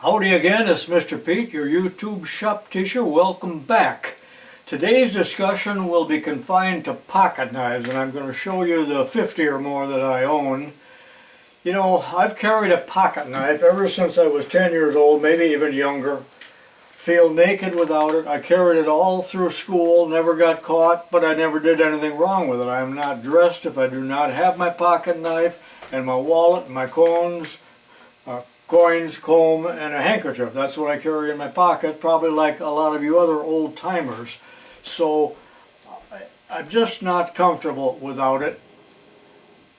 Howdy again, it's Mr. Pete, your YouTube shop teacher. Welcome back. Today's discussion will be confined to pocket knives, and I'm going to show you the 50 or more that I own. You know, I've carried a pocket knife ever since I was 10 years old, maybe even younger. Feel naked without it. I carried it all through school, never got caught, but I never did anything wrong with it. I am not dressed if I do not have my pocket knife and my wallet and my coins, comb, and a handkerchief. That's what I carry in my pocket, probably like a lot of you other old timers. So I'm just not comfortable without it.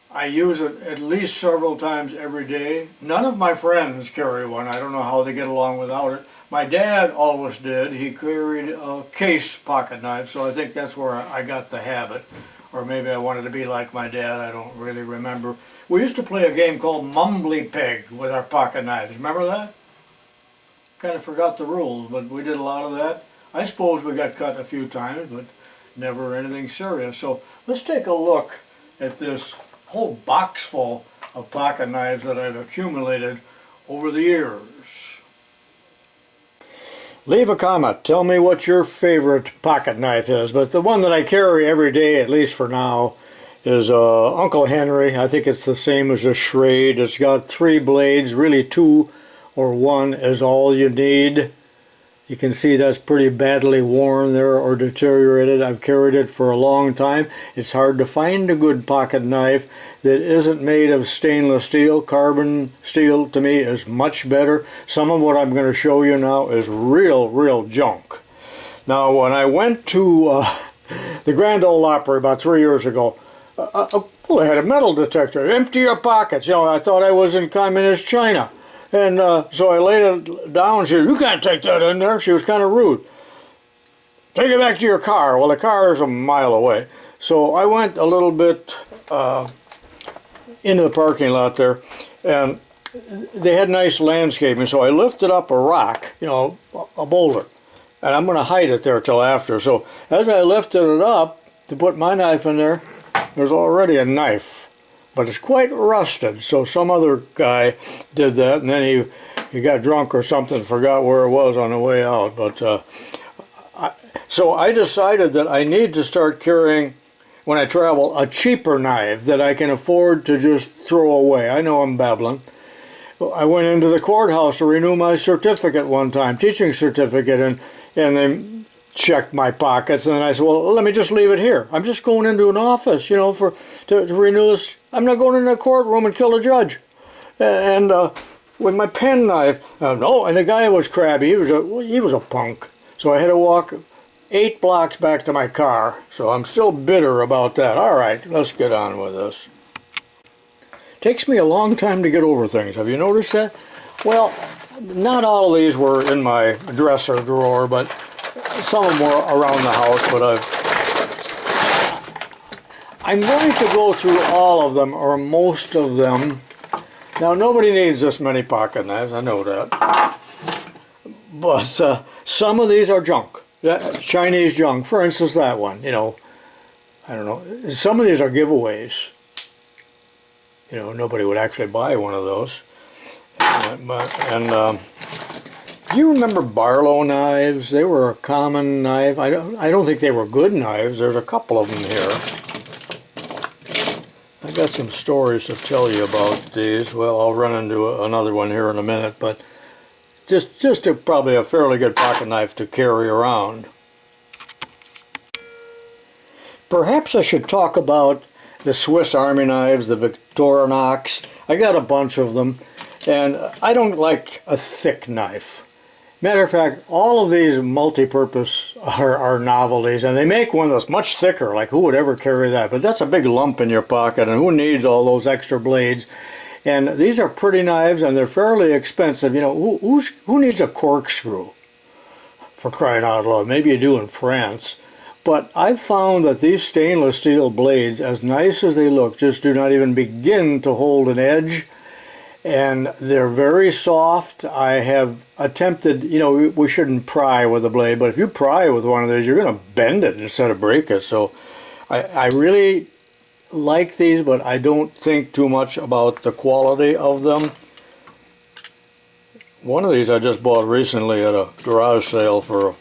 I use it at least several times every day. None of my friends carry one. I don't know how they get along without it. My dad always did. He carried a case pocket knife, so I think that's where I got the habit. Or maybe I wanted to be like my dad, I don't really remember. We used to play a game called Mumbly Peg with our pocket knives. Remember that? Kind of forgot the rules, but we did a lot of that. I suppose we got cut a few times, but never anything serious. So let's take a look at this whole box full of pocket knives that I've accumulated over the years. Leave a comment. Tell me what your favorite pocket knife is. But the one that I carry every day, at least for now, is Uncle Henry. I think it's the same as a Schrade. It's got 3 blades. Really 2 or 1 is all you need. You can see that's pretty badly worn there or deteriorated. I've carried it for a long time. It's hard to find a good pocket knife that isn't made of stainless steel. Carbon steel to me is much better. Some of what I'm going to show you now is real junk. Now when I went to the Grand Ole Opry about 3 years ago, well, they had a metal detector. Empty your pockets. You know, I thought I was in communist China. And so I laid it down. She said, "You can't take that in there." She was kind of rude. "Take it back to your car." Well, the car is a mile away. So I went a little bit into the parking lot there, and they had nice landscaping. So I lifted up a rock, you know, a boulder, and I'm going to hide it there till after. So as I lifted it up to put my knife in there, there's already a knife. But it's quite rusted, so some other guy did that, and then he got drunk or something, forgot where it was on the way out. But so I decided that I need to start carrying, when I travel, a cheaper knife that I can afford to just throw away. I know I'm babbling. I went into the courthouse to renew my certificate one time, teaching certificate, and they checked my pockets, and then I said, "Well, let me just leave it here. I'm just going into an office, you know, to renew this. I'm not going into a courtroom and kill a judge." And with my penknife, no. And the guy was crabby. He was a punk. So I had to walk 8 blocks back to my car. So I'm still bitter about that. All right, let's get on with this. Takes me a long time to get over things. Have you noticed that? Well, not all of these were in my dresser drawer, but some of them were around the house. But I'm going to go through all of them, or most of them. Now, nobody needs this many pocket knives, I know that. But some of these are junk. Chinese junk. For instance, that one, you know, I don't know. Some of these are giveaways. You know, nobody would actually buy one of those. Do you remember barlow knives? They were a common knife. I don't think they were good knives. There's a couple of them here. I got some stories to tell you about these. Well, I'll run into another one here in a minute, but just probably a fairly good pocket knife to carry around. Perhaps I should talk about the Swiss Army knives, the Victorinox. I got a bunch of them, and I don't like a thick knife. Matter of fact, all of these multi-purpose are novelties, and they make one that's much thicker. Like, who would ever carry that? But that's a big lump in your pocket, and who needs all those extra blades? And these are pretty knives, and they're fairly expensive. You know, who needs a corkscrew, for crying out loud? Maybe you do in France. But I've found that these stainless steel blades, as nice as they look, just do not even begin to hold an edge. And they're very soft. I have attempted, you know, we shouldn't pry with a blade, but if you pry with one of these, you're going to bend it instead of break it. So I really like these, but I don't think too much about the quality of them. One of these I just bought recently at a garage sale for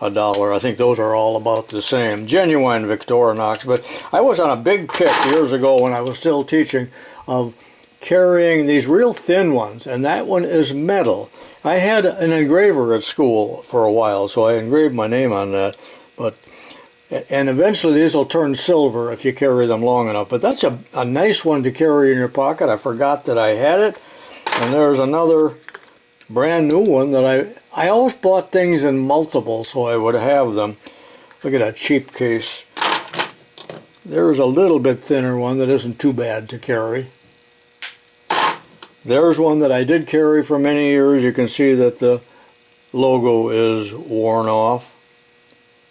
$1. I think those are all about the same. Genuine Victorinox. But I was on a big kick years ago when I was still teaching of carrying these real thin ones, and that one is metal. I had an engraver at school for a while, so I engraved my name on that. And eventually these will turn silver if you carry them long enough. But that's a nice one to carry in your pocket. I forgot that I had it. And there's another brand new one that I always bought things in multiples so I would have them. Look at that cheap case. There's a little bit thinner one that isn't too bad to carry. There's one that I did carry for many years. You can see that the logo is worn off.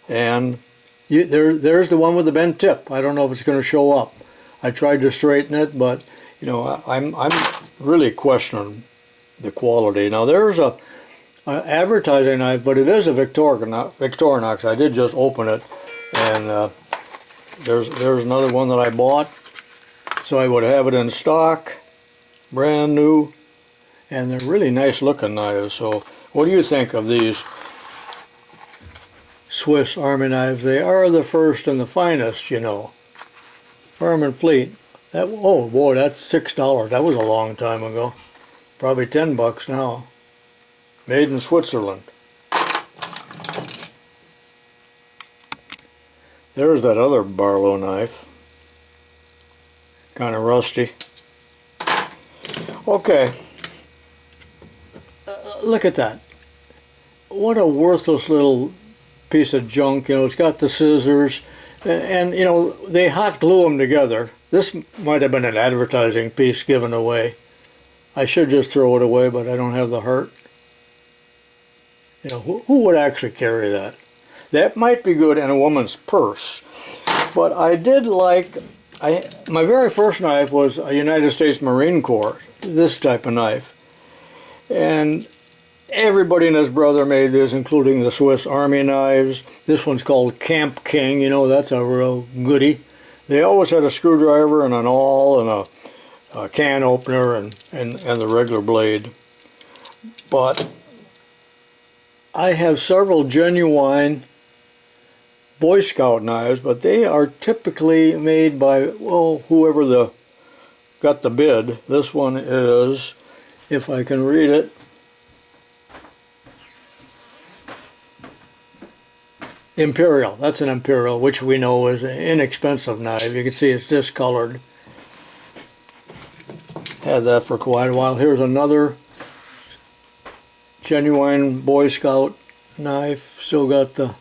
And there's the one with the bent tip. I don't know if it's going to show up. I tried to straighten it, but you know, I'm really questioning the quality. Now there's a advertising knife, but it is a Victorinox. I did just open it, and there's another one that I bought, so I would have it in stock, brand new, and they're really nice looking knives. So what do you think of these Swiss Army knives? They are the first and the finest, you know. Firm and fleet. That, oh boy, that's $6. That was a long time ago. Probably $10 now. Made in Switzerland. There's that other Barlow knife. Kind of rusty. Okay. Look at that. What a worthless little piece of junk. You know, it's got the scissors, and you know, they hot glue them together. This might have been an advertising piece given away. I should just throw it away, but I don't have the heart. You know, who would actually carry that? That might be good in a woman's purse. But I did like, my very first knife was a United States Marine Corps, this type of knife. And everybody and his brother made this, including the Swiss Army knives. This one's called Camp King, you know, that's a real goodie. They always had a screwdriver and an awl and a can opener and the regular blade. But I have several genuine Boy Scout knives, but they are typically made by, well, whoever got the bid. This one is, if I can read it, Imperial. That's an Imperial, which we know is an inexpensive knife. You can see it's discolored. Had that for quite a while. Here's another genuine Boy Scout knife. Still got the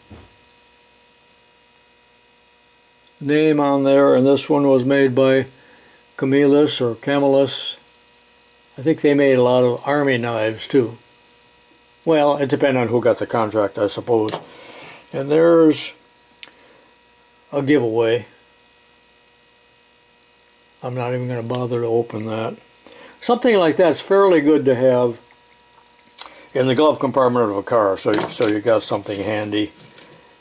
name on there, and this one was made by Camillus or Camillus. I think they made a lot of army knives too. Well, it depends on who got the contract, I suppose. And there's a giveaway. I'm not even going to bother to open that. Something like that's fairly good to have in the glove compartment of a car, so you got something handy.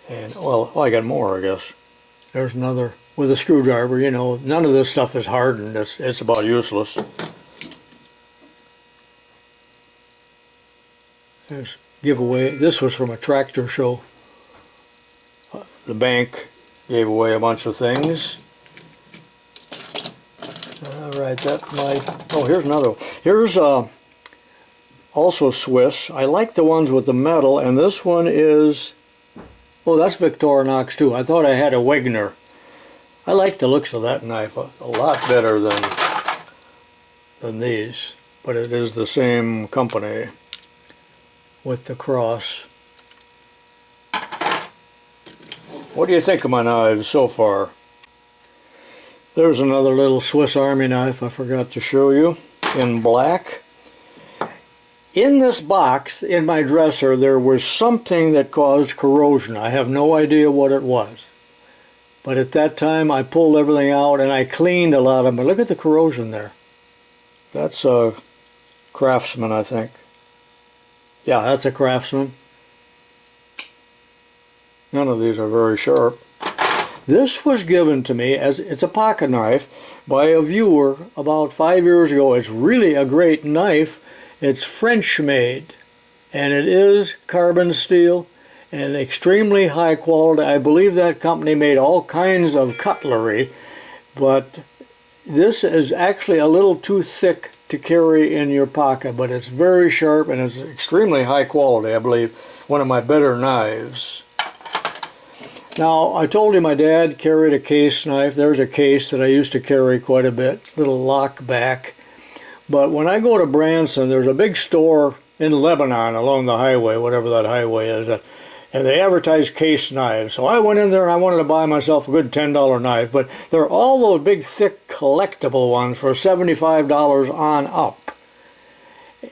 And well, I got more, I guess. There's another with a screwdriver. You know, none of this stuff is hardened. It's about useless. There's giveaway. This was from a tractor show. The bank gave away a bunch of things. Alright, that might... Oh, here's another one. Here's also Swiss. I like the ones with the metal, and this one is... Oh, that's Victorinox too. I thought I had a Wegner. I like the looks of that knife a lot better than these. But it is the same company with the cross. What do you think of my knives so far? There's another little Swiss Army knife I forgot to show you in black. In this box, in my dresser, there was something that caused corrosion. I have no idea what it was. But at that time, I pulled everything out and I cleaned a lot of them. But look at the corrosion there. That's a Craftsman, I think. Yeah, that's a Craftsman. None of these are very sharp. This was given to me as, it's a pocket knife, by a viewer about 5 years ago. It's really a great knife, It's French made, and it is carbon steel and extremely high quality. I believe that company made all kinds of cutlery, but this is actually a little too thick to carry in your pocket, but it's very sharp and it's extremely high quality. I believe one of my better knives. Now, I told you my dad carried a case knife. There's a case that I used to carry quite a bit, little lock back. But when I go to Branson, there's a big store in Lebanon along the highway, whatever that highway is, and they advertise case knives. So I went in there and I wanted to buy myself a good $10 knife, but they're all those big, thick, collectible ones for $75 on up.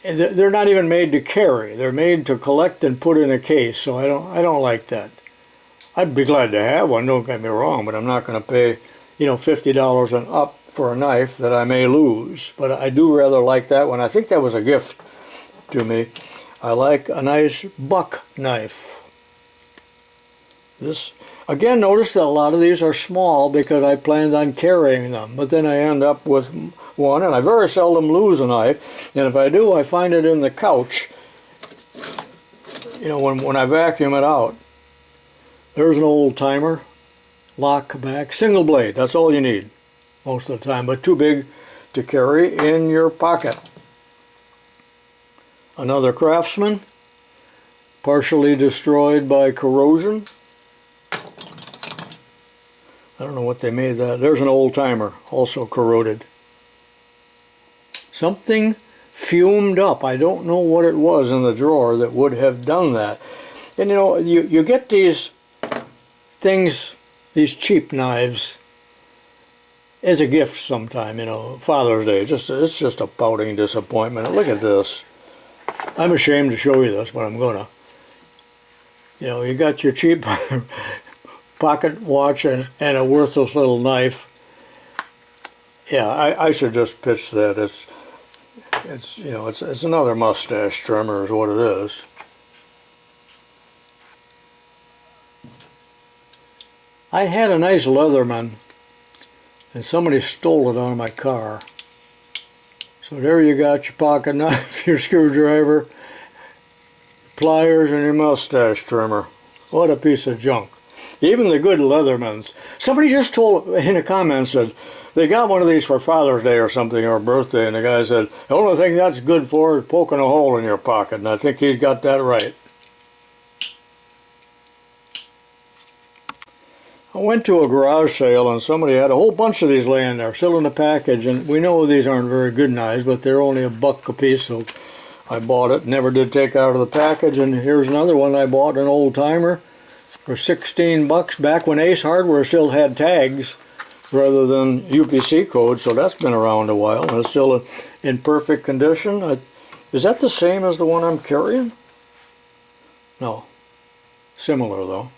They're not even made to carry. They're made to collect and put in a case, so I don't like that. I'd be glad to have one, don't get me wrong, but I'm not going to pay, you know, $50 and up for a knife that I may lose. But I do rather like that one. I think that was a gift to me. I like a nice buck knife. This, again, notice that a lot of these are small because I planned on carrying them, but then I end up with one, and I very seldom lose a knife, and if I do, I find it in the couch, you know, when I vacuum it out. There's an old timer, lock back, single blade, that's all you need most of the time, but too big to carry in your pocket. Another Craftsman, partially destroyed by corrosion. I don't know what they made that. There's an old timer, also corroded. Something fumed up. I don't know what it was in the drawer that would have done that. And you know, you get these things, these cheap knives, as a gift sometime, you know, Father's Day. It's just a pouting disappointment. Look at this. I'm ashamed to show you this, but I'm gonna. You know, you got your cheap pocket watch and a worthless little knife. Yeah, I should just pitch that. It's you know, it's another mustache trimmer is what it is. I had a nice Leatherman, and somebody stole it out of my car. So there you got your pocket knife, your screwdriver, pliers, and your mustache trimmer. What a piece of junk. Even the good Leathermans. Somebody just told in the comments that they got one of these for Father's Day or something, or birthday, and the guy said, the only thing that's good for is poking a hole in your pocket, and I think he's got that right. I went to a garage sale and somebody had a whole bunch of these laying there, still in the package, and we know these aren't very good knives, but they're only $1 a piece, so I bought it, never did take out of the package, and here's another one I bought, an old timer, for $16, back when Ace Hardware still had tags rather than UPC codes, so that's been around a while, and it's still in perfect condition. Is that the same as the one I'm carrying? No. Similar, though.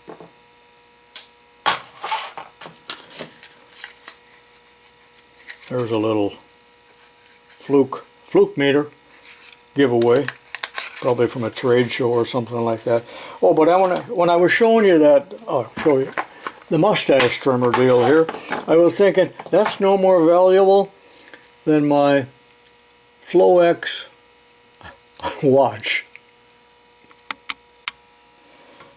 There's a little fluke meter giveaway, probably from a trade show or something like that. Oh, but when I was showing you that, I'll show you the mustache trimmer deal here, I was thinking that's no more valuable than my Floex watch.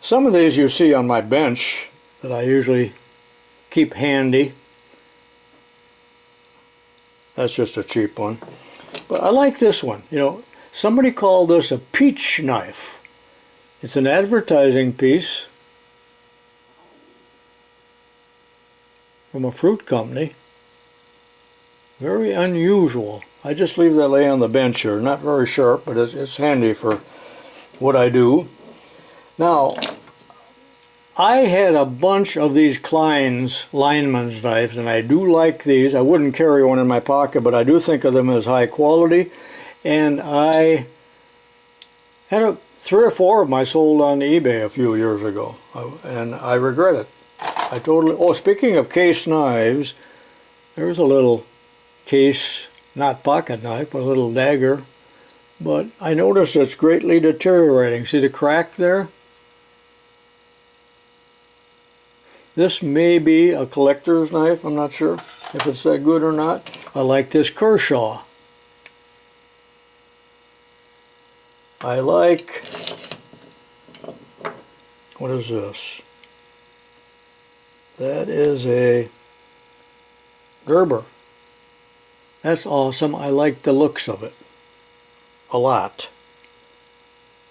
Some of these you see on my bench that I usually keep handy. That's just a cheap one. But I like this one. You know, somebody called this a peach knife. It's an advertising piece from a fruit company. Very unusual. I just leave that lay on the bench here. Not very sharp, but it's handy for what I do. Now, I had a bunch of these Klein's lineman's knives, and I do like these. I wouldn't carry one in my pocket, but I do think of them as high quality. And I had 3 or 4 of them I sold on eBay a few years ago, and I regret it. I totally. Oh, speaking of case knives, there's a little case, not pocket knife, but a little dagger. But I noticed it's greatly deteriorating. See the crack there? This may be a collector's knife, I'm not sure if it's that good or not. I like this Kershaw. I like, what is this? That is a Gerber. That's awesome. I like the looks of it a lot.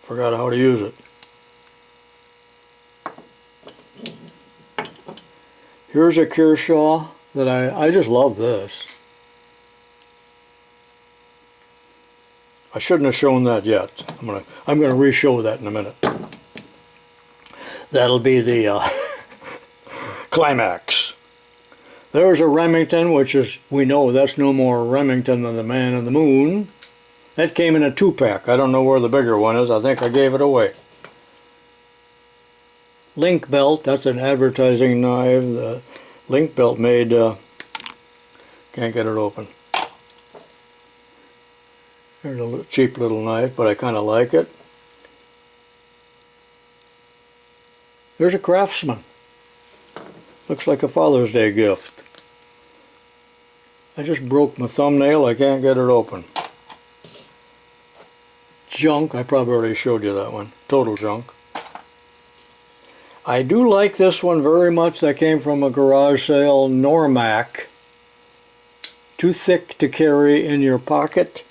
Forgot how to use it. Here's a Kershaw that I just love this. I shouldn't have shown that yet. I'm gonna re-show that in a minute. That'll be the climax. There's a Remington, which is, we know that's no more Remington than the Man in the Moon. That came in a 2-pack. I don't know where the bigger one is. I think I gave it away. Link belt, that's an advertising knife. The link belt made, can't get it open. There's a cheap little knife, but I kind of like it. There's a Craftsman. Looks like a Father's Day gift. I just broke my thumbnail, I can't get it open. Junk, I probably already showed you that one. Total junk. I do like this one very much. That came from a garage sale, Normac. Too thick to carry in your pocket.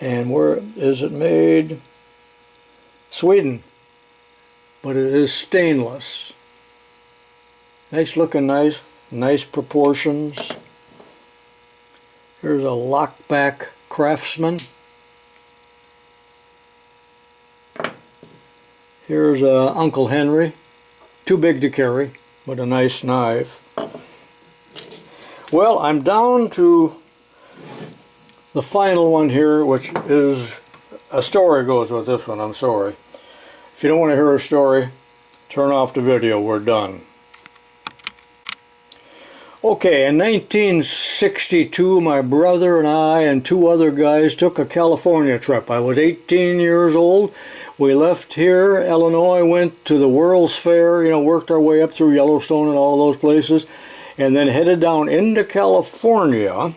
And where is it made? Sweden. But it is stainless. Nice looking knife, nice proportions. Here's a lockback Craftsman. Here's Uncle Henry. Too big to carry, but a nice knife. Well, I'm down to the final one here, which is, a story goes with this one, I'm sorry. If you don't want to hear a story, turn off the video, we're done. Okay, in 1962, my brother and I and 2 other guys took a California trip. I was 18 years old. We left here, Illinois, went to the World's Fair, you know, worked our way up through Yellowstone and all those places, and then headed down into California.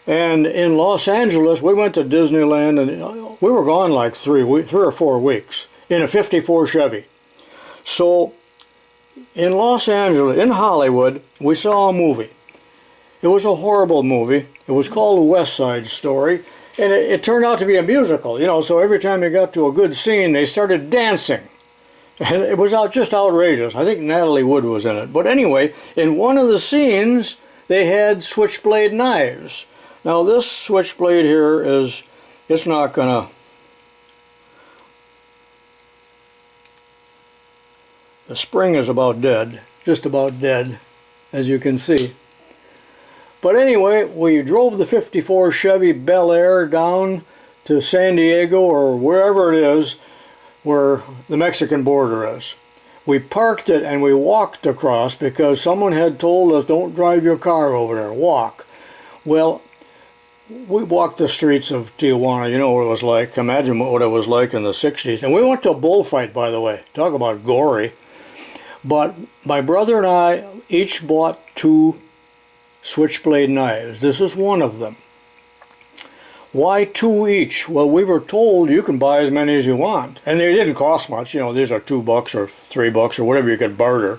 And in Los Angeles, we went to Disneyland, and we were gone like 3 or 4 weeks in a '54 Chevy. So in Los Angeles, in Hollywood, we saw a movie. It was a horrible movie. It was called West Side Story, and it turned out to be a musical, you know, so every time you got to a good scene, they started dancing. And it was just outrageous. I think Natalie Wood was in it. But anyway, in one of the scenes, they had switchblade knives. Now this switchblade here is, it's not gonna, the spring is about dead, just about dead, as you can see. But anyway, we drove the '54 Chevy Bel Air down to San Diego or wherever it is where the Mexican border is. We parked it and we walked across because someone had told us, don't drive your car over there, walk. Well, we walked the streets of Tijuana, you know what it was like. Imagine what it was like in the '60s. And we went to a bullfight, by the way. Talk about gory. But my brother and I each bought 2 switchblade knives. This is one of them. Why 2 each? Well, we were told you can buy as many as you want. And they didn't cost much. You know, these are $2 or $3 or whatever you could barter.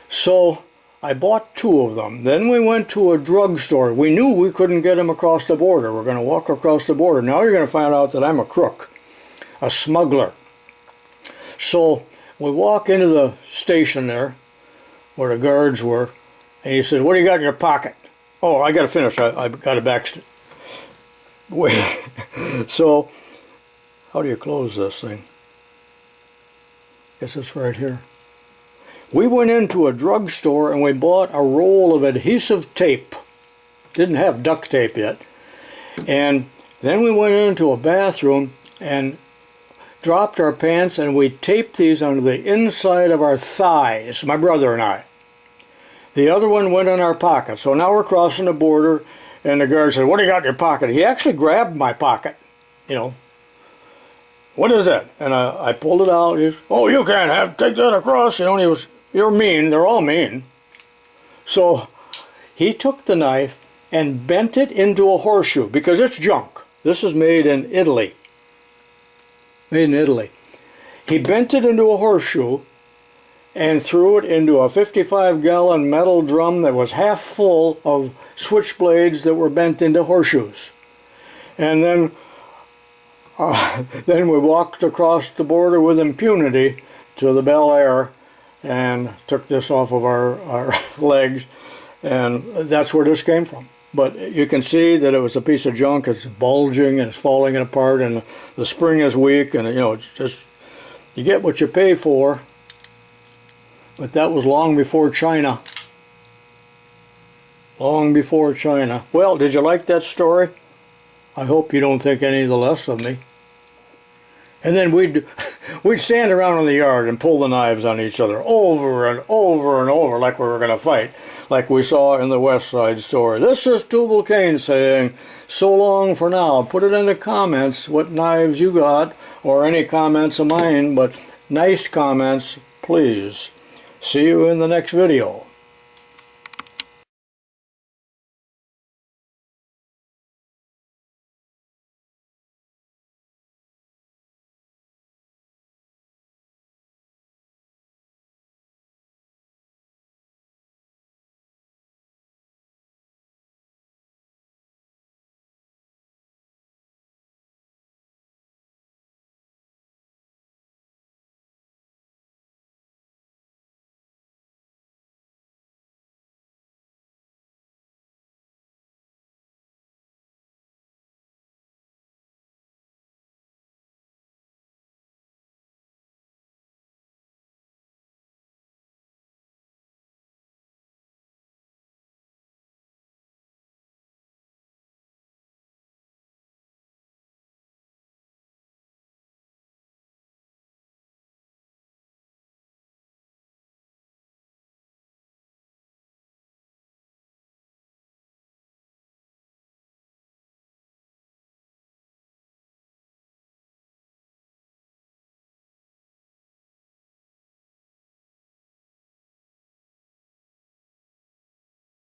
So I bought 2 of them. Then we went to a drugstore. We knew we couldn't get them across the border. We're going to walk across the border. Now you're going to find out that I'm a crook, a smuggler. So we walk into the station there where the guards were, and he said, what do you got in your pocket? Oh, I got to finish. I got it back. Wait. So how do you close this thing? Guess it's right here. We went into a drugstore and we bought a roll of adhesive tape. Didn't have duct tape yet. And then we went into a bathroom and dropped our pants and we taped these onto the inside of our thighs, my brother and I. The other one went in our pocket. So now we're crossing the border and the guard said, what do you got in your pocket? He actually grabbed my pocket, you know. What is that? And I pulled it out. He said, oh, you can't take that across. You know, and he was, you're mean. They're all mean. So he took the knife and bent it into a horseshoe because it's junk. This is made in Italy. made in Italy. He bent it into a horseshoe and threw it into a 55-gallon metal drum that was half full of switchblades that were bent into horseshoes. And then we walked across the border with impunity to the Bel Air and took this off of our legs, and that's where this came from. But you can see that it was a piece of junk. It's bulging and it's falling apart, and the spring is weak, and you know, it's just, you get what you pay for. But that was long before China. Long before China. Well, did you like that story? I hope you don't think any the less of me. And then we'd stand around in the yard and pull the knives on each other over and over and over like we were going to fight, like we saw in the West Side Story. This is Tubalcain saying, so long for now. Put it in the comments what knives you got, or any comments of mine, but nice comments, please. See you in the next video.